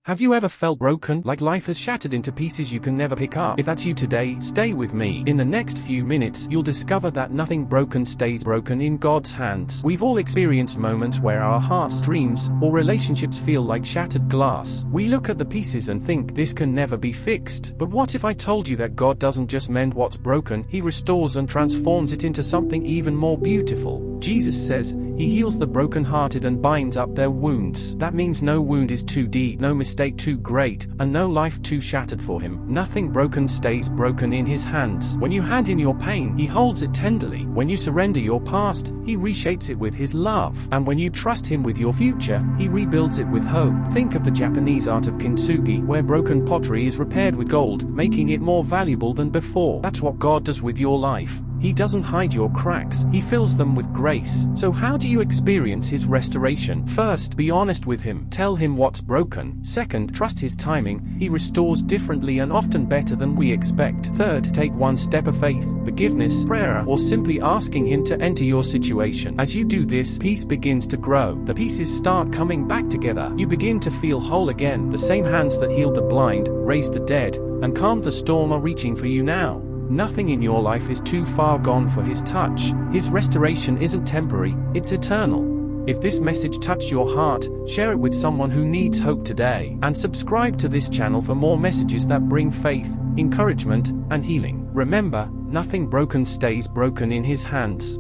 Have you ever felt broken, like life has shattered into pieces you can never pick up? If that's you today, stay with me. In the next few minutes, you'll discover that nothing broken stays broken in God's hands. We've all experienced moments where our hearts, dreams, or relationships feel like shattered glass. We look at the pieces and think, this can never be fixed. But what if I told you that God doesn't just mend what's broken, He restores and transforms it into something even more beautiful? Jesus says, He heals the brokenhearted and binds up their wounds. That means no wound is too deep, no mistake too great, and no life too shattered for Him. Nothing broken stays broken in His hands. When you hand in your pain, He holds it tenderly. When you surrender your past, He reshapes it with His love. And when you trust Him with your future, He rebuilds it with hope. Think of the Japanese art of kintsugi, where broken pottery is repaired with gold, making it more valuable than before. That's what God does with your life. He doesn't hide your cracks, He fills them with grace. So how do you experience His restoration? First, be honest with Him. Tell Him what's broken. Second, trust His timing. He restores differently and often better than we expect. Third, take one step of faith, forgiveness, prayer, or simply asking Him to enter your situation. As you do this, peace begins to grow. The pieces start coming back together. You begin to feel whole again. The same hands that healed the blind, raised the dead, and calmed the storm are reaching for you now. Nothing in your life is too far gone for His touch. His restoration isn't temporary, it's eternal. If this message touched your heart, share it with someone who needs hope today. And subscribe to this channel for more messages that bring faith, encouragement, and healing. Remember, nothing broken stays broken in His hands.